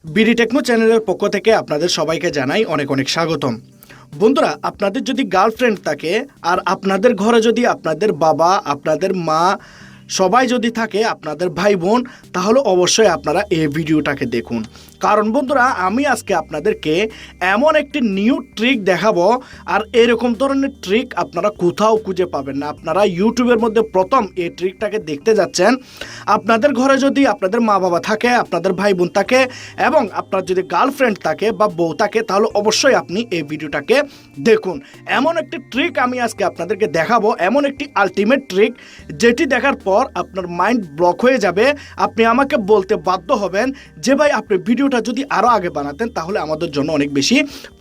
BD techno চ্যানেলের পক্ষ থেকে আপনাদের সবাইকে জানাই অনেক অনেক স্বাগতম। বন্ধুরা, আপনাদের যদি গার্লফ্রেন্ড থাকে আর আপনাদের ঘরে যদি আপনাদের বাবা, আপনাদের মা সবাই যদি থাকে, আপনাদের ভাই বোন, তাহলে অবশ্যই আপনারা এই ভিডিওটাকে দেখুন। কারণ বন্ধুরা, আমি আজকে আপনাদেরকে এমন একটি নিউ ট্রিক দেখাবো, আর এরকম ধরনের ট্রিক আপনারা কোথাও খুঁজে পাবেন না। আপনারা ইউটিউবের মধ্যে প্রথম এই ট্রিকটাকে দেখতে যাচ্ছেন। আপনাদের ঘরে যদি আপনাদের মা বাবা থাকে, আপনাদের ভাই বোন থাকে এবং আপনার যদি গার্লফ্রেন্ড থাকে বা বউ থাকে, তাহলে অবশ্যই আপনি এই ভিডিওটাকে দেখুন। এমন একটি ট্রিক আমি আজকে আপনাদেরকে দেখাবো, এমন একটি আলটিমেট ট্রিক যেটি দেখার পর আপনার মাইন্ড ব্লক হয়ে যাবে। আপনি আমাকে বলতে বাধ্য হবেন যে ভাই, আপনি ভিডিওটা যদি আরও আগে বানাতেন তাহলে আমাদের জন্য অনেক বেশি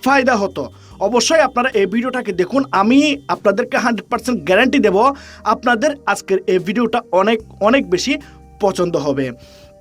ফায়দা হতো। অবশ্যই আপনারা এই ভিডিওটাকে দেখুন। আমি আপনাদেরকে 100% গ্যারান্টি দেব আপনাদের আজকের এই ভিডিওটা অনেক অনেক বেশি পছন্দ হবে।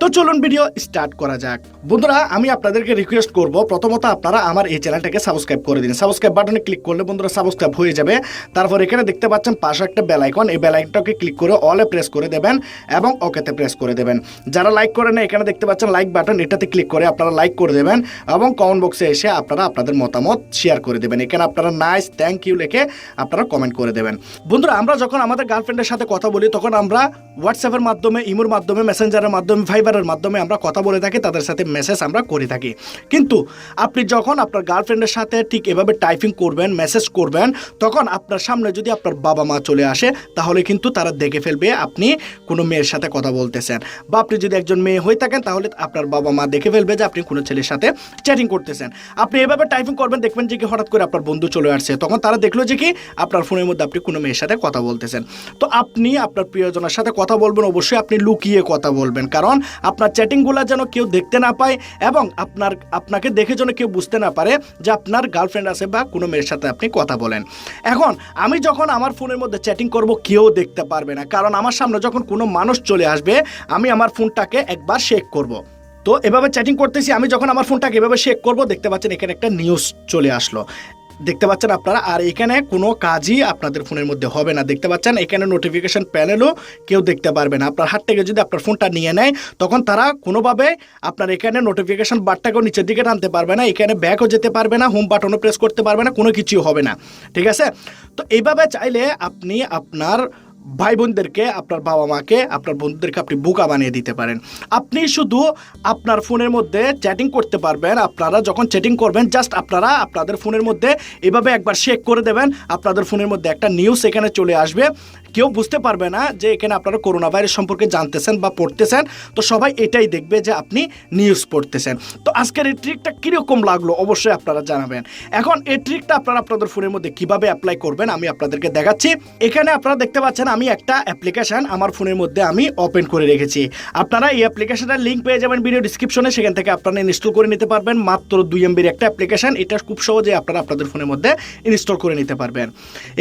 তো চলুন ভিডিও স্টার্ট করা যাক। বন্ধুরা, আমি আপনাদেরকে রিকোয়েস্ট করব, প্রথমত আপনারা আমার এই চ্যানেলটাকে সাবস্ক্রাইব করে দিন। সাবস্ক্রাইব বাটনে ক্লিক করলে বন্ধুরা সাবস্ক্রাইব হয়ে যাবে। তারপর এখানে দেখতে পাচ্ছেন পাশে একটা বেল আইকন, এই বেল আইকনটাকে ক্লিক করে অলে প্রেস করে দেবেন এবং ওকেতে প্রেস করে দেবেন। যারা লাইক করেন এখানে দেখতে পাচ্ছেন লাইক বাটন, এটাতে ক্লিক করে আপনারা লাইক করে দেবেন এবং কমেন্ট বক্সে এসে আপনারা আপনাদের মতামত শেয়ার করে দেবেন। এখানে আপনারা নাইস, থ্যাংক ইউ লিখে আপনারা কমেন্ট করে দেবেন। বন্ধুরা, আমরা যখন আমাদের গার্লফ্রেন্ডের সাথে কথা বলি তখন আমরা হোয়াটসঅ্যাপের মাধ্যমে, ইমোর মাধ্যমে, মেসেঞ্জারের মাধ্যমে, ভাইবারের মাধ্যমে আমরা কথা বলে থাকি, তাদের সাথে মেসেজ আমরা করে থাকি। কিন্তু আপনি যখন আপনার গার্লফ্রেন্ডের সাথে ঠিক এভাবে টাইপিং করবেন, মেসেজ করবেন, তখন আপনার সামনে যদি আপনার বাবা মা চলে আসে তাহলে কিন্তু তারা দেখে ফেলবে আপনি কোনো মেয়ের সাথে কথা বলতেছেন। বা আপনি যদি একজন মেয়ে হয়ে থাকেন তাহলে আপনার বাবা মা দেখে ফেলবে যে আপনি কোনো ছেলের সাথে চ্যাটিং করতেছেন। আপনি এভাবে টাইপিং করবেন, দেখবেন যে কি হঠাৎ করে আপনার বন্ধু চলে আসছে, তখন তারা দেখলো যে কি আপনার ফোনের মধ্যে আপনি কোনো মেয়ের সাথে কথা বলতেছেন। তো আপনি আপনার প্রিয়জনের সাথে কথা বলবেন, অবশ্যই আপনি লুকিয়ে কথা বলবেন, কারণ আপনার চ্যাটিংগুলো যেন কেউ দেখতে না পায় এবং আপনাকে দেখে যেন কেউ বুঝতে না পারে যে আপনার গার্লফ্রেন্ড আছে বা কোনো মেয়ের সাথে আপনি কথা বলেন। এখন আমি যখন আমার ফোনের মধ্যে চ্যাটিং করব কেউ দেখতে পারবে না, কারণ আমার সামনে যখন কোনো মানুষ চলে আসবে আমি আমার ফোনটাকে একবার শেক করব। তো এভাবে চ্যাটিং করতেছি, আমি যখন আমার ফোনটাকে এভাবে শেক করব, দেখতে পাচ্ছেন এখানে একটা নিউজ চলে আসলো, দেখতে পাচ্ছেন আপনারা। আর এখানে কোনো কাজই আপনাদের ফোনের মধ্যে হবে না। দেখতে পাচ্ছেন এখানে নোটিফিকেশন প্যানেলও কেউ দেখতে পারবে না। আপনার হাত থেকে যদি আপনার ফোনটা নিয়ে নেয় তখন তারা কোনোভাবে আপনার এখানে নোটিফিকেশন বারটাকেও নিচের দিকে টানতে পারবে না, এখানে ব্যাকও যেতে পারবে না, হোম বাটনও প্রেস করতে পারবে না, কোনো কিছুই হবে না। ঠিক আছে? তো এইভাবে চাইলে আপনি আপনার ভাই বোনদেরকে, আপনার বাবা মাকে, আপনার বন্ধুদেরকে আপনি বোকা বানিয়ে দিতে পারেন। আপনি শুধু আপনার ফোনের মধ্যে চ্যাটিং করতে পারবেন। আপনারা যখন চ্যাটিং করবেন জাস্ট আপনারা আপনাদের ফোনের মধ্যে এভাবে একবার শেক করে দেবেন, আপনাদের ফোনের মধ্যে একটা নিউজ এখানে চলে আসবে। কেউ বুঝতে পারবে না যে এখানে আপনারা করোনা ভাইরাস সম্পর্কে জানতেছেন বা পড়তেছেন, তো সবাই এটাই দেখবে যে আপনি নিউজ পড়তেছেন। তো আজকের এই ট্রিকটা কীরকম লাগলো অবশ্যই আপনারা জানাবেন। এখন এই ট্রিকটা আপনারা আপনাদের ফোনের মধ্যে কিভাবে অ্যাপ্লাই করবেন আমি আপনাদেরকে দেখাচ্ছি। এখানে আপনারা দেখতে পাচ্ছেন আমি একটা অ্যাপ্লিকেশন আমার ফোনের মধ্যে আমি ওপেন করে রেখেছি। আপনারা এই অ্যাপ্লিকেশনটার লিঙ্ক পেয়ে যাবেন ভিডিও ডিসক্রিপশনে, সেখান থেকে আপনারা ইনস্টল করে নিতে পারবেন। মাত্র 2 MBর একটা অ্যাপ্লিকেশন, এটা খুব সহজে আপনারা আপনাদের ফোনের মধ্যে ইনস্টল করে নিতে পারবেন।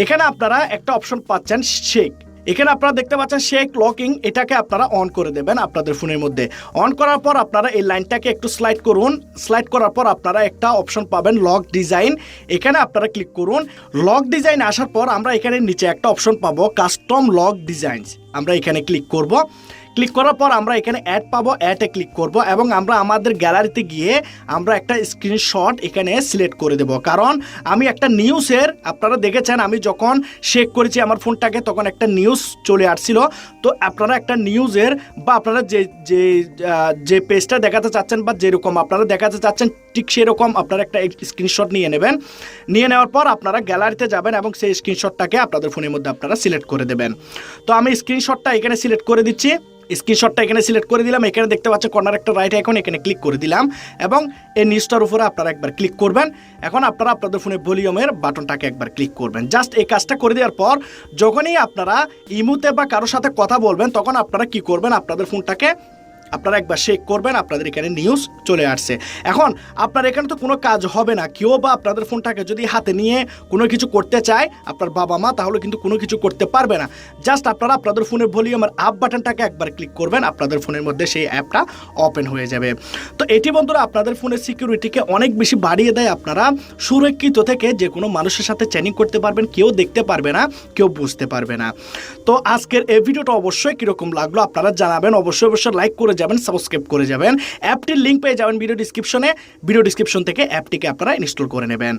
এখানে আপনারা একটা অপশন পাচ্ছেন শেক। এখানে আপনারা দেখতে পাচ্ছেন শেক লকিং, এটাকে আপনারা অন করে দেবেন আপনাদের ফোনের মধ্যে। অন করার পর আপনারা এই লাইনটাকে একটু স্লাইড করুন। স্লাইড করার পর আপনারা একটা অপশন পাবেন লক ডিজাইন, এখানে আপনারা ক্লিক করুন। লক ডিজাইন আসার পর আমরা এখানে নিচে একটা অপশন পাবো কাস্টম লক ডিজাইনস, আমরা এখানে ক্লিক করব। ক্লিক করার পর আমরা এখানে অ্যাড পাবো, অ্যাডে ক্লিক করব এবং আমরা আমাদের গ্যালারিতে গিয়ে আমরা একটা স্ক্রিনশট এখানে সিলেক্ট করে দেব। কারণ আমি একটা নিউজের, আপনারা দেখেছেন আমি যখন শেক করেছি আমার ফোনটাকে তখন একটা নিউজ চলে আসছিল। তো আপনারা একটা নিউজের বা আপনারা যে পেজটা দেখাতে চাচ্ছেন বা যেরকম আপনারা দেখাতে চাচ্ছেন ঠিক সেরকম আপনারা একটা স্ক্রিনশট নিয়ে নেবেন। নিয়ে নেওয়ার পর আপনারা গ্যালারিতে যাবেন এবং সেই স্ক্রিনশটটাকে আপনাদের ফোনের মধ্যে আপনারা সিলেক্ট করে দেবেন। তো আমি স্ক্রিনশটটা এখানে সিলেক্ট করে দিচ্ছি। স্ক্রিনশটটা এখানে সিলেক্ট করে দিলাম। এখানে দেখতে পাচ্ছেন কর্নার একটা রাইট আইকন, এখানে ক্লিক করে দিলাম এবং এই নিউজটার উপরে আপনারা একবার ক্লিক করবেন। এখন আপনারা আপনাদের ফোনে ভলিউমের বাটনটাকে একবার ক্লিক করবেন। জাস্ট এই কাজটা করে দেওয়ার পর যখনই আপনারা ইমুতে বা কারোর সাথে কথা বলবেন তখন আপনারা কি করবেন, আপনাদের ফোনটাকে আপনারা একবার শেক করবেন, আপনাদের এখানে নিউজ চলে আসছে। এখন আপনার এখানে তো কোনো কাজ হবে না, কেউ বা আপনাদের ফোনটাকে যদি হাতে নিয়ে কোনো কিছু করতে চায় আপনার বাবা মা, তাহলে কিন্তু কোনো কিছু করতে পারবে না। জাস্ট আপনারা আপনাদের ফোনের ভলিউমের আপ বাটনটাকে একবার ক্লিক করবেন, আপনাদের ফোনের মধ্যে সেই অ্যাপটা ওপেন হয়ে যাবে। তো এটি বন্ধুরা আপনাদের ফোনের সিকিউরিটিকে অনেক বেশি বাড়িয়ে দেয়। আপনারা সুরক্ষিত থেকে যে কোনো মানুষের সাথে চ্যাটিং করতে পারবেন, কেউ দেখতে পারবে না, কেউ বুঝতে পারবে না। তো আজকের এই ভিডিওটা অবশ্যই কীরকম লাগলো আপনারা জানাবেন, অবশ্যই লাইক করে যাবেন, সাবস্ক্রাইব করে যাবেন। অ্যাপটির লিঙ্ক পেয়ে যাবেন ভিডিও ডিসক্রিপশনে। ভিডিও ডিসক্রিপশন থেকে অ্যাপটিকে আপনারা ইনস্টল করে নেবেন।